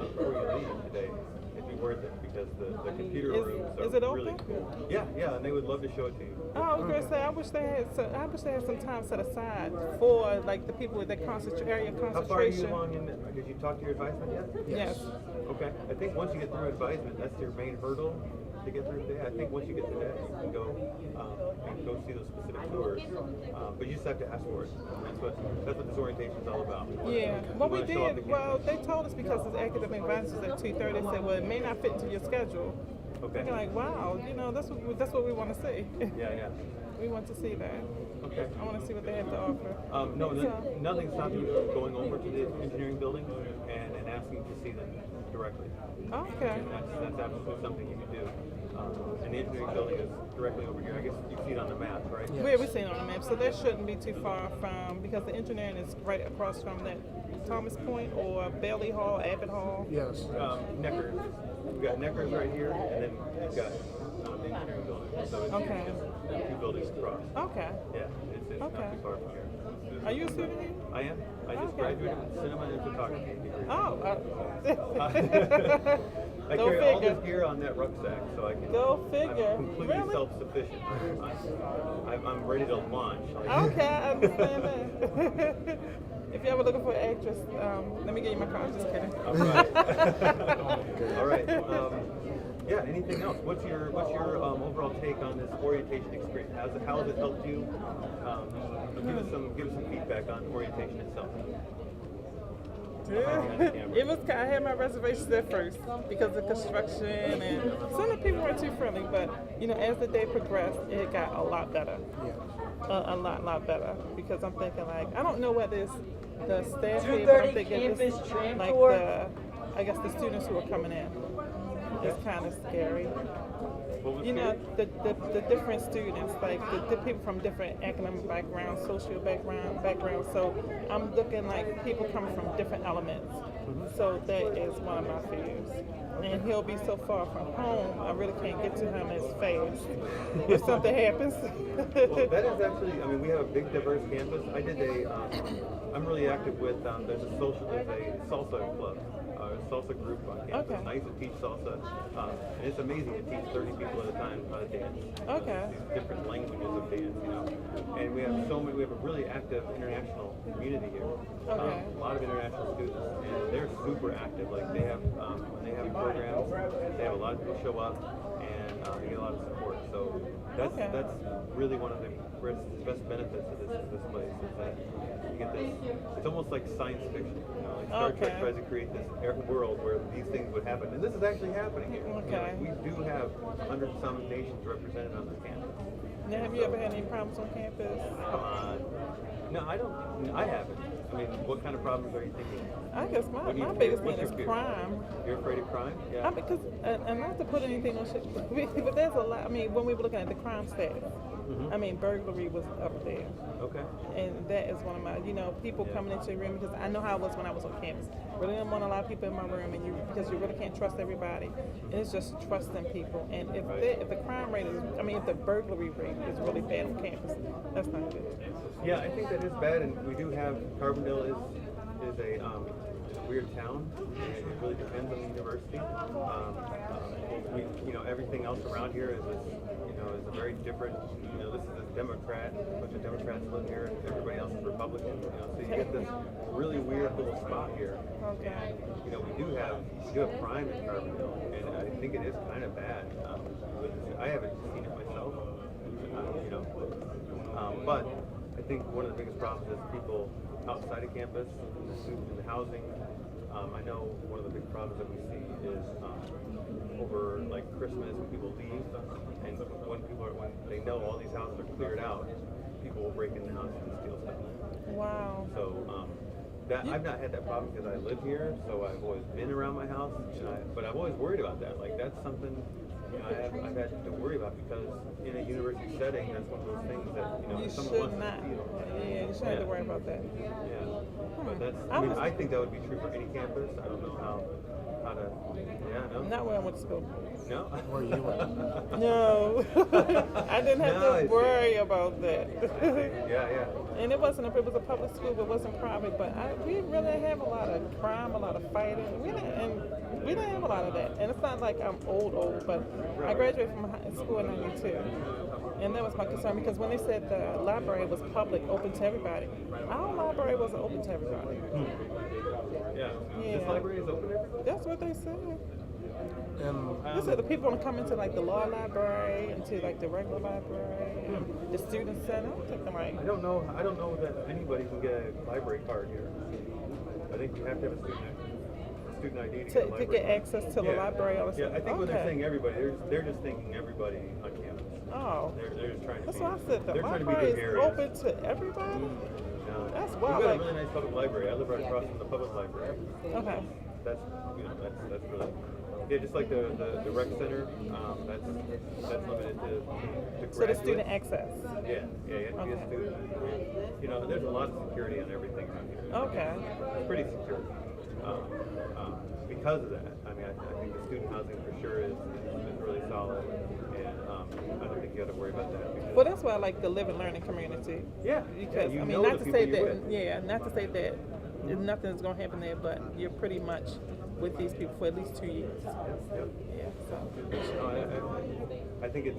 before you leave today. It'd be worth it because the computer rooms are is it really open? cool. Yeah, and they would love to show it to you. Oh, I was gonna say I wish they had some time set aside for like the people with that area of How far are you concentration. along in? Did you talk to your advisement yet? Yes. Okay. I think once you get through advisement, that's your main hurdle to get through today. I think once you get through that, you can go see those specific tours. But you just have to ask for it. That's what this orientation is all about. Yeah. What we did, well, they told us because the academic advisors at 2:30 said, well, it may not fit into your schedule. Okay. You're like, wow, that's what we want to see. Yeah. We want to see that. Okay. I want to see what they have to offer. Nothing stops you from going over to the engineering building and asking to see them directly. Okay. And that's absolutely something you can do. And the engineering building is directly over here. I guess you see it on the map, right? Yeah, we've seen it on the map, so that shouldn't be too far from, because the engineering is right across from that Thomas Point or Bailey Hall, Abbott Hall. Yes. Neckers. We've got Neckers right here, and then we've got the engineering building. So it's Okay. just 2 buildings across. Okay. Yeah, it's not too far from here. Are you a student here? I am. I just Okay. graduated with cinema and photography degree. Oh. I Go carry all figure. this gear on that rucksack, so I can. Go figure. I'm completely Really? self-sufficient. I'm ready to launch. Okay, I understand that. If you're ever looking for an actress, let me get you my card. Just kidding. All right. All right. Yeah. Anything else? What's your overall take on this orientation experience? How has it helped you? Give us some feedback on orientation itself. It was. I had my reservations at first because of construction, and some of the people weren't too friendly. But as the day progressed, it got a lot better. Yeah. A lot better. Because I'm thinking I don't know whether it's the staff here, but I'm thinking it's I guess the students who are coming in. It's kind of scary. The different students, like the people from different economic backgrounds, social backgrounds. So I'm looking like people coming from different elements. So that is one of my fears. And he'll be so far from home, I really can't get to him as fast if something happens. Well, that is actually, we have a big diverse campus. I'm really active with, there's a salsa club. Salsa group on campus. Okay. I used to teach salsa, and it's amazing to teach 30 people at a time how to dance. Okay. These different languages of dance, And we have we have a really active international community here. Okay. A lot of international students, and they're super active. Like they have programs, they have a lot of people show up, and they get a lot of support. So that's really one of the best benefits of this place is that you get this. It's almost like science fiction. Like Star Trek tries to create this world where these things would happen, and this is actually happening here. Okay. We do have 100-some nations represented on this campus. Now, have you ever had any problems on campus? No, I don't. I haven't. What kind of problems are you thinking? I guess my biggest thing is crime. You're afraid of crime? Yeah. Because, and not to put anything on shit, but there's a lot. When we were looking at the crime stats, burglary was up there. Okay. And that is one of my, people coming into your room, because I know how it was when I was on campus. Really didn't want a lot of people in my room, because you really can't trust everybody. And it's just trusting people. And if the crime rate is, if the burglary rate is really bad on campus, that's not good. Yeah, I think that is bad, and we do have Carbondale is a weird town. It really depends on the university. Everything else around here is a very different. This is a Democrat. A bunch of Democrats live here, and everybody else is Republican. So you get this really weird little spot here. Okay. And we do have crime in Carbondale, and I think it is kind of bad. I haven't seen it myself. But I think one of the biggest problems is people outside of campus, in the housing. I know one of the big problems that we see is over Christmas when people leave, and when they know all these houses are cleared out, people will break in the house and steal stuff. Wow. So I've not had that problem because I live here, so I've always been around my house, but I've always worried about that. That's something I've had to worry about, because in a university setting, that's one of those things that you someone should wants not. to steal. Yeah, you shouldn't have to worry about that. Yeah, but I think that would be true for any campus. I don't know how to. Yeah, no. Not where I went to school. No? Where you went? No. I didn't have No, I to see. worry about that. Yeah. And it was a public school, but it wasn't private. But we really didn't have a lot of crime, a lot of fighting. We didn't have a lot of that. And it's not like I'm old, but I graduated from school in '92. And that was my concern, because when they said the library was public, open to everybody, our library wasn't open to everybody. Yeah. Yeah. This library is open to everybody? That's what they said. And They said the people want to come into like the law library, into like the regular library, and the student center. I'm thinking like, I don't know that anybody can get a library card here. I think you have to have a student ID to get a to library get card. access to the library or something. Yeah, I think when they're saying everybody, they're just thinking everybody on campus. Oh, They're just trying to that's be. why I said the they're trying to be library is gregarious. open to everybody. No. That's We've wild. got Like, a really nice public library. I live right across from the public library. okay, That's really. Yeah, just like the rec center, that's limited to so the graduates. student access. Yeah, you have to be a student. You know, there's a lot of security on everything around here. Okay. It's pretty secure. Because of that, I mean, I think the student housing for sure is really solid, and I don't think you have to worry about that. Because Well, that's why I like the live and learning community. yeah, Because you I mean, know not the to people say you're that, with. not to say that nothing's gonna happen there, but you're pretty much with these people for at least 2 years. Yep. Yeah. So. No, I think it's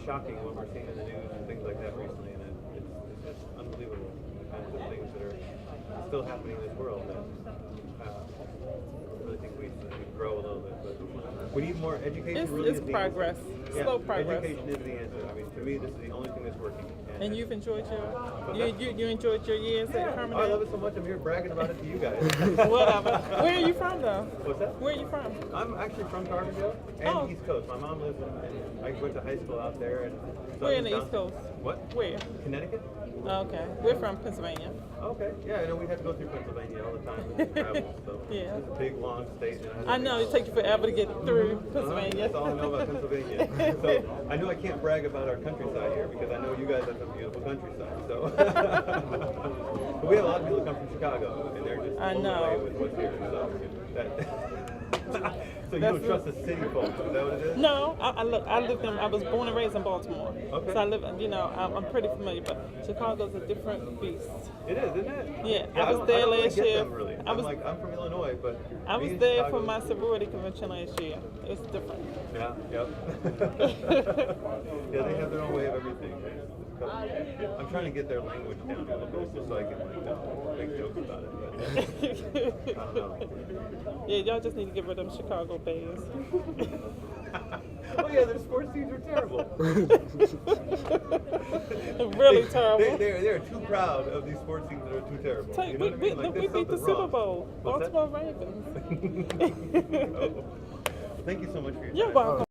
shocking what we're seeing in the news and things like that recently, and it's just unbelievable the kinds of things that are still happening in this world. That I really think we need to grow a little bit, but we need more education. It's, really it's is the progress, answer. slow Yeah, progress. Education is the answer. I mean, to me, this is the only thing that's working. And you've enjoyed you enjoyed your years at I love Harmondale? it so much. I'm here bragging about it to you guys. Whatever. Where are you from though? What's that? Where are you from? I'm actually from Carbondale and Oh. East Coast. My mom lives in I went to high school out there. And Where in the down- East Coast? What? Where? Connecticut? Okay. We're from Pennsylvania. Okay. Yeah, I know we had to go through Pennsylvania all the time when we travel. So Yeah. it's a big, long state. And I know it takes you forever to get through Pennsylvania. That's all I know about Pennsylvania. So I know I can't brag about our countryside here because I know you guys have some beautiful countryside. So but we have a lot of people that come from Chicago and they're just I blown know. away with what's here. So so you don't trust the city folks? Is that what it is? No, I was born and raised in Baltimore. Okay. So I live, I'm pretty familiar, but Chicago's a different beast. It is, isn't it? Yeah, I was don't- there don't really last get year. them, really. I was- I'm from Illinois, but I was being there Chicago- for my sorority convention last year. It was different. Yeah, yep. Yeah, they have their own way of everything. I'm trying to get their language down a little bit just so I can make jokes about it. But I don't know. Yeah, y'all just need to get rid of them Chicago Bears. Oh yeah, their sports teams are terrible. Really terrible. They're too proud of these sports teams that are too terrible. Tell you, You know what I mean? Like, we there's beat the something Super wrong. Bowl. What's that? Baltimore Ravens. Oh. Thank you so much for your You're time. welcome.